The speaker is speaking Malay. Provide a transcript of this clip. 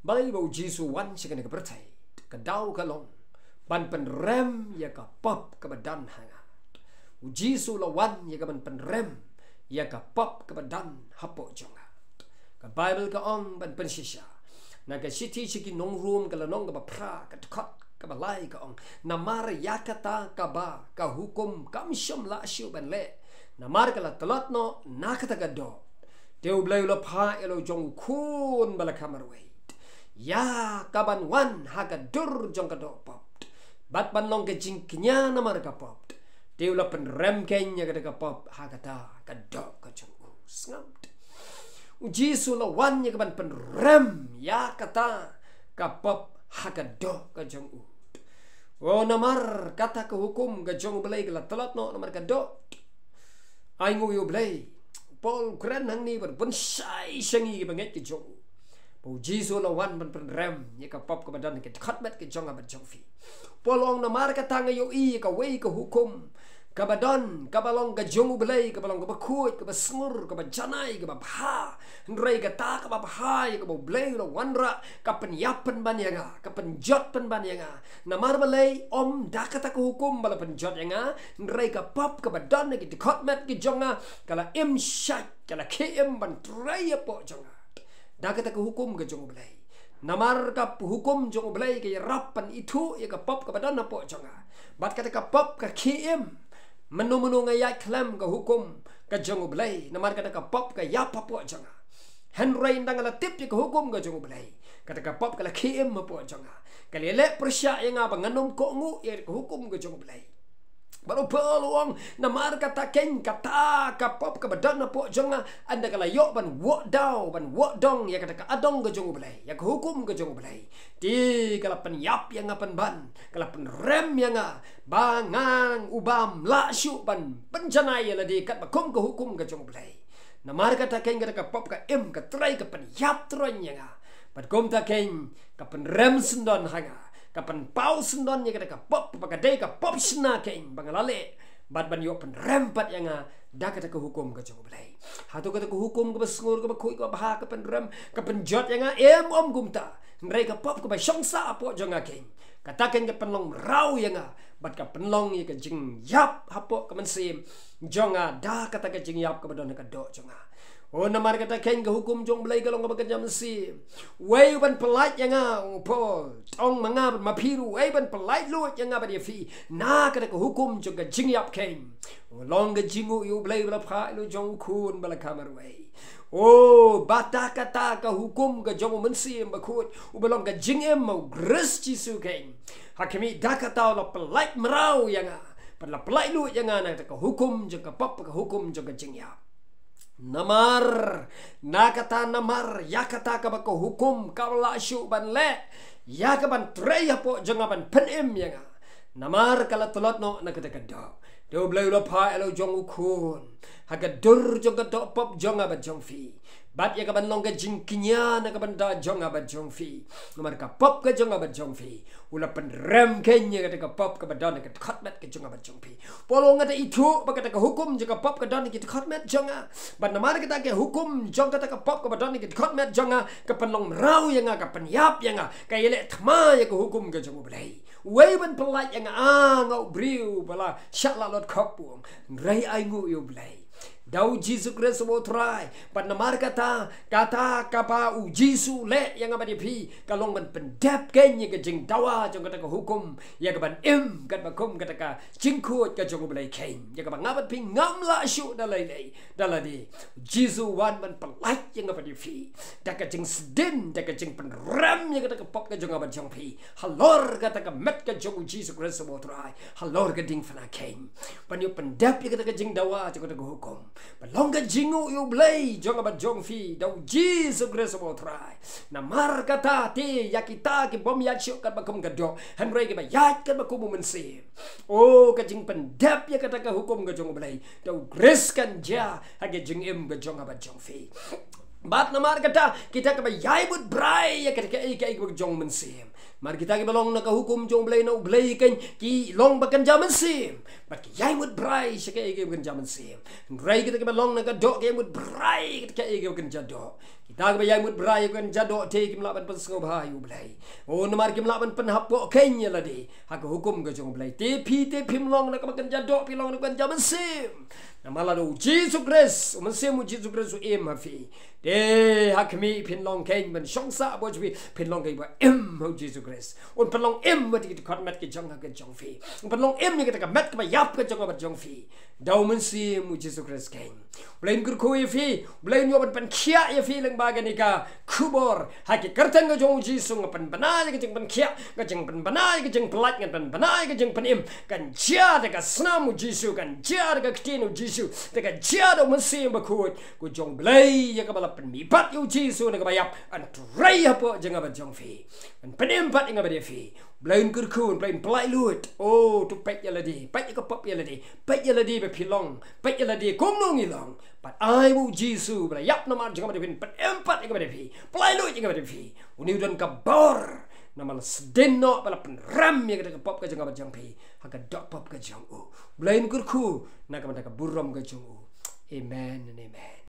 balai bau Jisu wan sikana ka bertai ka dau ka long ban pen rem ya ka pop ka badan hanga Jisu lawan ya ka ban pen rem ya ka pop ka badan hapo jonga ka Bible ka ong ban pen shisha na ka city siki nong room ka lanong ka pra ka tkot ka balai ka ong namar yakata ka ba ka hukum kam syom la syu ban le namar ka la talat no nakata ka do teu blai lo pha elo jong kun bala kamar wait ya kaban wan haga dur jong ka do pop bat ban long ke jing knya namar ka pop teu la pen rem kenya ka pop haga ta ka do ka jong ngam Jisu la wan ya kaban pen rem ya kata ka pop haga do ka jong o namar kata ke hukum ka jong belai ka talat no namar ka do ai ngu yo belai Paul keren hang ni ber bonsai sangi banget ke jong po Jisu la wan ban pen rem ya ka pop ka badan ke khat met ke jong ba jong fi Paul ong namar kata ngayo i ka wei ka hukum kabadan kabalong ka jong belai kabalong ka bakut ka basngur ka bajanai ka babha nrei ka ta ka babhai ka belai lo wanra ka penyapen banyanga ka penjot pen banyanga namar belai om dakata ka hukum bala penjot yanga nrei ka pop ka badan ki khotmet ki jonga kala im shat kala km ban trai po jonga dakata ka hukum ka jong belai namar ka hukum jong belai ka rapan itu ya ka pop ka badan po jonga bat kata ka pop ka km menu-menu ngayat klam ka hukum ka jong belai namar kata ka pop ka ya pa po jonga henry ndang la tip ka hukum ka jong belai kata ka pop ka la km po jonga kalele persya yang abanganom ko ngu ya ka hukum ka jong belai baru peluang namar kata ken kata ka pop ka badan po jonga anda kala yo ban wo dau ban wo dong ya kata ka adong ka jong belai ya ka hukum ka jong belai ti kala pen yap yang apan ban kala pen rem yang bangang ubam la syu ban penjanai la di kat bakum ka hukum ka jong belai namar kata ken kata ka pop ka em ka trai ka pen yap tron yang bat kom ta ken ka pen rem sendon hanga kapan pau sendon ya kata pop pakadai ka pop sna kain bangalale bat ban yo pen rempat yang da kata ke hukum ka jong belai hatu kata ke hukum ka basngur ka bakui ka bah ka pen rem ka pen jot yang om gumta ndrai ka pop ka ba shongsa po jong kain kata ken ka penlong rau yang bat ka penlong ya ka jing yap hapo ka mensim jonga da kata ka jing yap ka badon ka do jonga oh namar kata ken ka hukum jong belai kalong ka bekerja mesi wei ban pelait yang po tong manga mapiru wei ban pelait lu yang ba dia fi na kata ka hukum jong ka jing yap ken long ka jingu yu belai bla pha lu jong kun bala kamar wei oh bata kata ka hukum ka jong mensi ba khut u belong ka jing em mau gres Jisu ken hakimi da kata la pelait merau yang pada pelait lu yang na kata ka hukum jong ka pop ka hukum jong ka jing yap namar nakata namar yakata ka bako hukum kawla syu ban le yakaban treya po jangaban penem yanga namar kala tolot no nakata ka do blai lo pha elo jong ukun haga dur jong ka do pop jonga ba jong fi bat yakaban long ka jing kinya na ka banda jonga ba jong fi namar ka pop ka jonga ba jong fi ula pen rem kenya ka pop ka badan ka khatmet ka jonga ba jong fi polong ngata itu ba kata ka hukum jong pop ka dan ki khatmet jonga ban namar kita ke hukum jong kata ka pop ka badan ki khatmet jonga ka penlong rau yang ka penyap yang ka yele thma ya ka hukum ka jong belai wei ban pelai yang ngau briu bala syakla lot khopung rai ai ngu yo belai Dau Jisu Kristus mau try. Pada namar kata kapa u Jisu le yang apa dia pi kalong ban pendap kenya ke jeng dawa jong kata ke hukum ya ke ban kat bakum kata ka jingkut ke jong belai ken ya ke ban ngabat pi ngam la syu dalai daladi Jisu wan ban pelai yang apa dia pi dak ke jeng sedin dak ke jeng penram ya kata ke pop ke jong apa jong pi halor kata ke met ke jong Jisu Kristus mau try halor ke ding fana ken ban yo pendap ya kata ke jeng dawa jong kata ke hukum Balongga jingu yu blay jong abat jong fi dau Jisu Kristus mau try. Namar kata ti yakita ki bom ya syuk kat bakum gadok. Henry ki bayat kat bakum mensi. Oh kajing pendap ya kata ka hukum ga jong blay. Dau grace kan ja hage jing im ga jong abat jong fi. Bat namar kata kita ka bayai but brai ya kata ka ai jong mensi. Mar kita ki balong na ka hukum jong blay na blay kan ki long bakan jaman sim. Bat ki yai mut brai sya ka bakan jaman sim. Rai kita ki balong na ka dok ki mut brai kita ka bakan jadok. kita ke bayai mut berai kan jadok te kim laban pensengau bahayu belai oh namar kim laban penhapok kenya lah de hak hukum ke jong belai te pimlong nak makan jadok pilong nak jaman sim namala do Jesus Christ mensim Jesus Christ em hafi de hakmi pinlong keng ben shongsa bo jwi pinlong ke ba em ho Jesus Christ un pinlong em wat ki kot mat ki jong ha ke jong fi pinlong em ni ka mat ka ba yap ka jong ba jong fi dau mensim Jesus Christ keng blain kur ko fi blain yo ban pen khia ye fi leng ba ga ni ka kubor haki kertang ga jong Jesus ngapan banai ga jeng ban khia ga jeng ban banai ga jeng pelat ngapan banai ga jeng penim kan chia de ka snam Jesus kan chia de ka ktinu Jesus de ka chia do mensim ba kut ku jong blai ya ka pen mi pat yu Jesus na ka bayap an trai apa jeng ba jong fi an penim pat inga ba de fi blain kur kun blain pelai lut oh tu pek ya ladi pek ka pop ya ladi pek ya ladi be pilong pek ya ladi kom nong ilong but I will Jesus bla yap na ma jeng ba de pin pat empat inga ba de fi pelai lut inga ba de fi uni dan ka bor namal sedeno bala pen ram ya ka pop ka jeng ba jong fi ha ka dot pop ka jong u blain kur ku na ka burom ka jong u amen and amen.